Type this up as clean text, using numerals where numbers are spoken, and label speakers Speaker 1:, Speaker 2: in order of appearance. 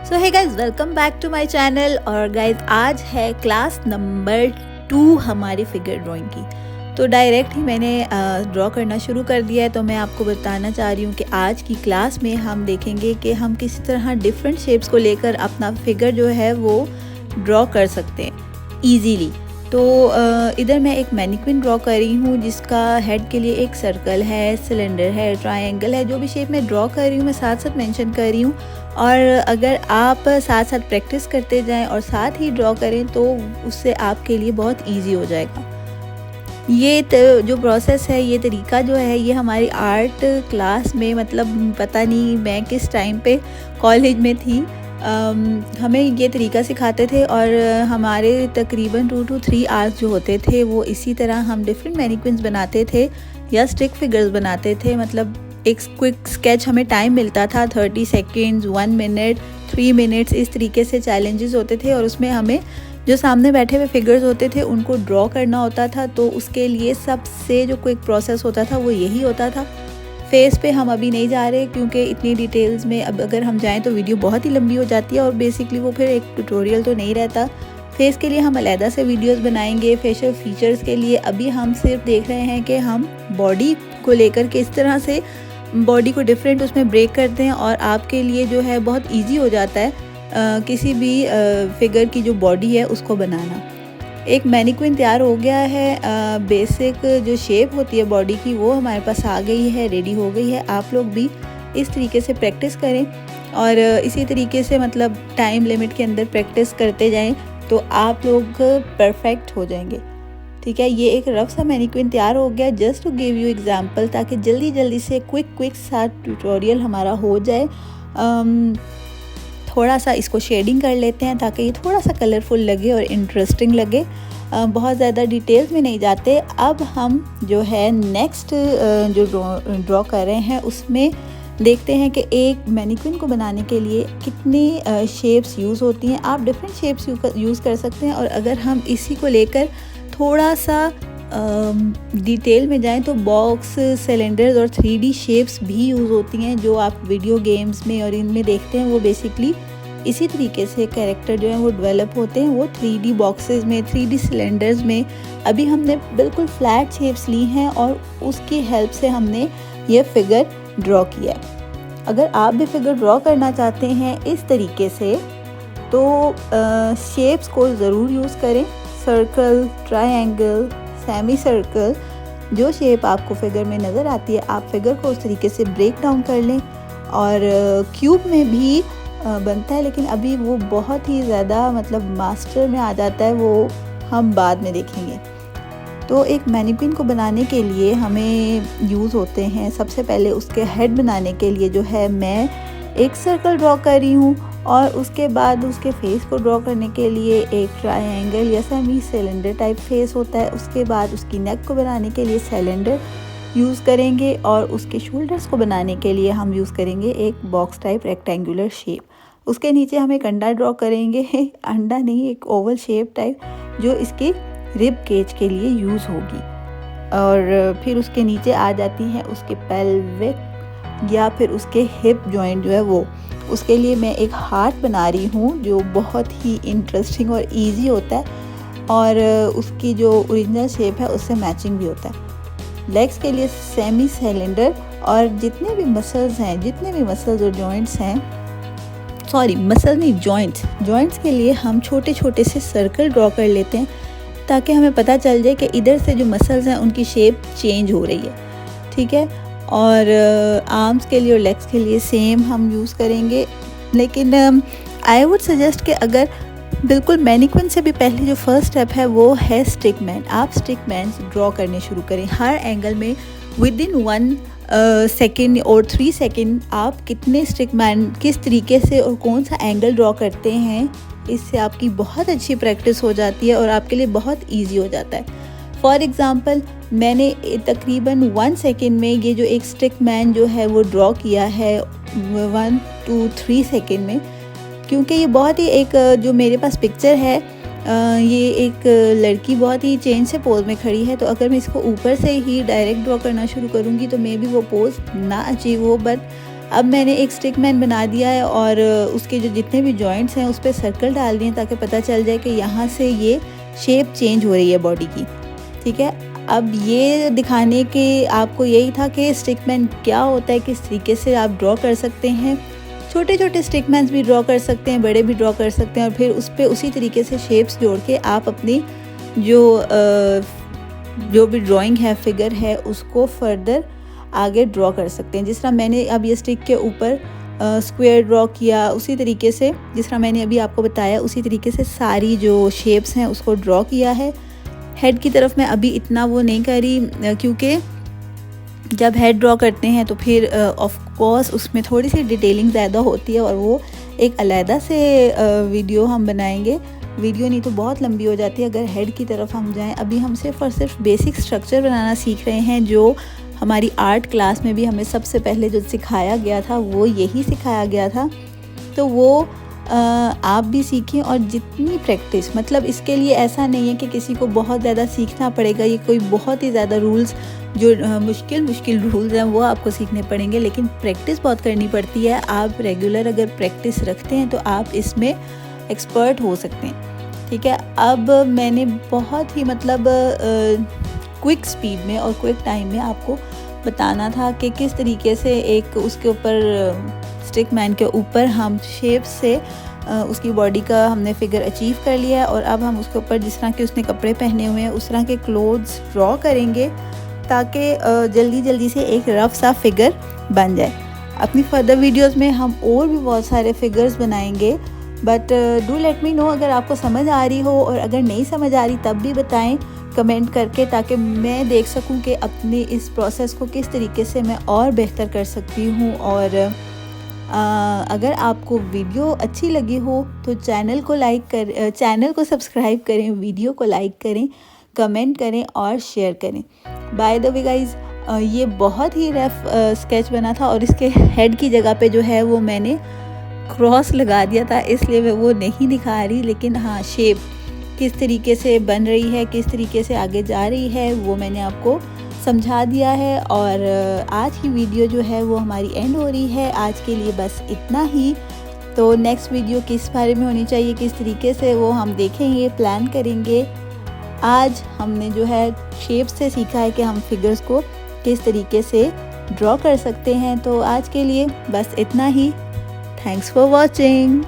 Speaker 1: So hey guys, welcome back to my channel. और guys आज है क्लास नंबर 2 हमारी फिगर ड्राइंग की। तो डायरेक्ट ही मैंने ड्रॉ करना शुरू कर दिया है। तो मैं आपको बताना चाह रही हूँ कि आज की क्लास में हम देखेंगे कि हम किस तरह डिफरेंट शेप्स को लेकर अपना फिगर जो है वो ड्रॉ कर सकते हैं ईजीली। तो इधर मैं एक मैनिक्विन ड्रॉ कर रही हूँ जिसका हेड के लिए एक सर्कल है, सिलेंडर है, ट्रायंगल है। जो भी शेप मैं ड्रॉ कर रही हूँ मैं साथ साथ मेंशन कर रही हूँ। और अगर आप साथ साथ प्रैक्टिस करते जाएं और साथ ही ड्रॉ करें तो उससे आपके लिए बहुत इजी हो जाएगा। ये जो प्रोसेस है, ये तरीका जो है, ये हमारी आर्ट क्लास में, मतलब पता नहीं मैं किस टाइम पे कॉलेज में थी, हमें ये तरीका सिखाते थे। और हमारे तकरीबन 2 to 3 आवर्स जो होते थे वो इसी तरह हम डिफरेंट मैनिक्विन्स बनाते थे या स्टिक फिगर्स बनाते थे। मतलब एक क्विक स्केच हमें टाइम मिलता था, 30 सेकेंड्स, 1 मिनट, 3 मिनट्स, इस तरीके से चैलेंजेस होते थे। और उसमें हमें जो सामने बैठे हुए फिगर्स होते थे उनको ड्रॉ करना होता था। तो उसके लिए सबसे जो क्विक प्रोसेस होता था वो यही होता था। फेस पे हम अभी नहीं जा रहे क्योंकि इतनी डिटेल्स में अब अगर हम जाएं तो वीडियो बहुत ही लंबी हो जाती है और बेसिकली वो फिर एक ट्यूटोरियल तो नहीं रहता। फेस के लिए हम अलहदा से वीडियोस बनाएंगे, फेशियल फीचर्स के लिए। अभी हम सिर्फ देख रहे हैं कि हम बॉडी को लेकर किस तरह से बॉडी को डिफरेंट उसमें ब्रेक करते हैं और आपके लिए जो है बहुत ईजी हो जाता है किसी भी फिगर की जो बॉडी है उसको बनाना। एक मैनिक्विन तैयार हो गया है। बेसिक जो शेप होती है बॉडी की वो हमारे पास आ गई है, रेडी हो गई है। आप लोग भी इस तरीके से प्रैक्टिस करें और इसी तरीके से मतलब टाइम लिमिट के अंदर प्रैक्टिस करते जाएं तो आप लोग परफेक्ट हो जाएंगे। ठीक है, ये एक रफ सा मैनिक्विन तैयार हो गया, just to give you example, ताकि जल्दी जल्दी से क्विक सा ट्यूटोरियल हमारा हो जाए। थोड़ा सा इसको शेडिंग कर लेते हैं ताकि ये थोड़ा सा कलरफुल लगे और इंटरेस्टिंग लगे। बहुत ज़्यादा डिटेल्स में नहीं जाते। अब हम जो है नेक्स्ट जो ड्रॉ कर रहे हैं उसमें देखते हैं कि एक मैनिक्विन को बनाने के लिए कितनी शेप्स यूज़ होती हैं। आप डिफरेंट शेप्स यूज़ कर सकते हैं। और अगर हम इसी को लेकर थोड़ा सा डिटेल में जाएं तो बॉक्स, सिलेंडर्स और 3D शेप्स भी यूज़ होती हैं जो आप वीडियो गेम्स में और इनमें देखते हैं। वो बेसिकली इसी तरीके से कैरेक्टर जो है वो डेवलप होते हैं, वो 3D बॉक्सेस में, 3D सिलेंडर्स में। अभी हमने बिल्कुल फ्लैट शेप्स ली हैं और उसकी हेल्प से हमने ये फिगर ड्रॉ किया है। अगर आप भी फिगर ड्रॉ करना चाहते हैं इस तरीके से तो शेप्स को ज़रूर यूज़ करें। सर्कल, ट्रायंगल, सेमी सर्कल, जो शेप आपको फिगर में नज़र आती है आप फिगर को उस तरीके से ब्रेक डाउन कर लें। और क्यूब में भी बनता है, लेकिन अभी वो बहुत ही ज़्यादा मतलब मास्टर में आ जाता है, वो हम बाद में देखेंगे। तो एक मैनिक्विन को बनाने के लिए हमें यूज़ होते हैं, सबसे पहले उसके हेड बनाने के लिए जो है मैं एक सर्कल ड्रॉ कर रही हूँ और उसके बाद उसके फेस को ड्रॉ करने के लिए एक ट्रायंगल या सेमी सिलेंडर टाइप फेस होता है। उसके बाद उसकी नेक को बनाने के लिए सिलेंडर यूज़ करेंगे और उसके शोल्डर्स को बनाने के लिए हम यूज़ करेंगे एक बॉक्स टाइप रेक्टेंगुलर शेप। उसके नीचे हम एक अंडा ड्रॉ करेंगे, अंडा नहीं, एक ओवल शेप टाइप, जो इसकी रिब केज के लिए यूज़ होगी। और फिर उसके नीचे आ जाती हैं उसके पेल्विक या फिर उसके हिप जॉइंट जो है वो। उसके लिए मैं एक हार्ट बना रही हूँ जो बहुत ही इंटरेस्टिंग और इजी होता है और उसकी जो ओरिजिनल शेप है उससे मैचिंग भी होता है। लेग्स के लिए सेमी सिलेंडर और जितने भी मसल्स हैं, जितने भी मसल्स और जॉइंट्स हैं, सॉरी मसल नहीं, जॉइंट्स के लिए हम छोटे छोटे से सर्कल ड्रॉ कर लेते हैं ताकि हमें पता चल जाए कि इधर से जो मसल्स हैं उनकी शेप चेंज हो रही है। ठीक है, और आर्म्स के लिए और लेग्स के लिए सेम हम यूज़ करेंगे। लेकिन आई वुड सजेस्ट कि अगर बिल्कुल मैनिक्विन से भी पहले जो फर्स्ट स्टेप है वो है स्टिक मैन। आप स्टिक मैन ड्रॉ करने शुरू करें हर एंगल में विद इन 1 सेकेंड और 3 सेकेंड। आप कितने स्टिक मैन किस तरीके से और कौन सा एंगल ड्रॉ करते हैं, इससे आपकी बहुत अच्छी प्रैक्टिस हो जाती है और आपके लिए बहुत ईजी हो जाता है। फॉर एग्ज़ाम्पल मैंने तकरीबन 1 सेकेंड में ये जो एक स्टिक मैन जो है वो ड्रॉ किया है 1 to 3 सेकेंड में, क्योंकि ये बहुत ही एक जो मेरे पास पिक्चर है ये एक लड़की बहुत ही चेंज से पोज में खड़ी है। तो अगर मैं इसको ऊपर से ही डायरेक्ट ड्रॉ करना शुरू करूँगी तो मे बी वो पोज ना अचीव हो, बट अब मैंने एक स्टिक मैन बना दिया है और उसके जो जितने भी जॉइंट्स हैं उस पर सर्कल डाल दिए ताकि पता चल जाए कि यहाँ से ये शेप चेंज हो रही है बॉडी की। ठीक है, अब ये दिखाने के आपको यही था कि स्टिक मैन क्या होता है, किस तरीके से आप ड्रॉ कर सकते हैं। छोटे छोटे स्टिक मैन्स भी ड्रॉ कर सकते हैं, बड़े भी ड्रॉ कर सकते हैं और फिर उस पर उसी तरीके से शेप्स जोड़ के आप अपनी जो भी ड्राइंग है, फिगर है, उसको फर्दर आगे ड्रॉ कर सकते हैं। जिस तरह मैंने अब ये स्टिक के ऊपर स्क्वायर ड्रॉ किया, उसी तरीके से जिस तरह मैंने अभी आपको बताया उसी तरीके से सारी जो शेप्स हैं उसको ड्रॉ किया है। हेड की तरफ मैं अभी इतना वो नहीं करी क्योंकि जब हेड ड्रॉ करते हैं तो फिर ऑफ कोर्स उसमें थोड़ी सी डिटेलिंग ज़्यादा होती है और वो एक अलहदा से वीडियो हम बनाएंगे। वीडियो नहीं तो बहुत लंबी हो जाती है अगर हेड की तरफ हम जाएं। अभी हम सिर्फ और सिर्फ बेसिक स्ट्रक्चर बनाना सीख रहे हैं, जो हमारी आर्ट क्लास में भी हमें सबसे पहले जो सिखाया गया था वो यही सिखाया गया था। तो वो आप भी सीखें और जितनी प्रैक्टिस, मतलब इसके लिए ऐसा नहीं है कि किसी को बहुत ज़्यादा सीखना पड़ेगा, ये कोई बहुत ही ज़्यादा रूल्स जो मुश्किल रूल्स हैं वो आपको सीखने पड़ेंगे, लेकिन प्रैक्टिस बहुत करनी पड़ती है। आप रेगुलर अगर प्रैक्टिस रखते हैं तो आप इसमें एक्सपर्ट हो सकते हैं। ठीक है, अब मैंने बहुत ही मतलब क्विक स्पीड में और क्विक टाइम में आपको बताना था कि किस तरीके से एक उसके ऊपर स्टिक मैन के ऊपर हम शेप से उसकी बॉडी का हमने फिगर अचीव कर लिया है और अब हम उसके ऊपर जिस तरह के उसने कपड़े पहने हुए हैं उस तरह के क्लोथ्स ड्रॉ करेंगे ताकि जल्दी से एक रफ सा फिगर बन जाए। अपनी फर्दर वीडियोस में हम और भी बहुत सारे फिगर्स बनाएंगे, but do let me know अगर आपको समझ आ रही हो, और अगर नहीं समझ आ रही तब भी बताएं कमेंट करके, ताकि मैं देख सकूं कि अपनी इस प्रोसेस को किस तरीके से मैं और बेहतर कर सकती हूं। और अगर आपको वीडियो अच्छी लगी हो तो चैनल को सब्सक्राइब करें, वीडियो को लाइक करें, कमेंट करें और शेयर करें। बाय द वे गाइज, ये बहुत ही रफ स्केच बना था और इसके हेड की जगह पे जो है वो मैंने क्रॉस लगा दिया था, इसलिए मैं वो नहीं दिखा रही, लेकिन हाँ शेप किस तरीके से बन रही है, किस तरीके से आगे जा रही है वो मैंने आपको समझा दिया है। और आज की वीडियो जो है वो हमारी एंड हो रही है। आज के लिए बस इतना ही। तो नेक्स्ट वीडियो किस बारे में होनी चाहिए, किस तरीके से, वो हम देखेंगे, प्लान करेंगे। आज हमने जो है शेप से सीखा है कि हम फिगर्स को किस तरीके से ड्रॉ कर सकते हैं। तो आज के लिए बस इतना ही। Thanks for watching.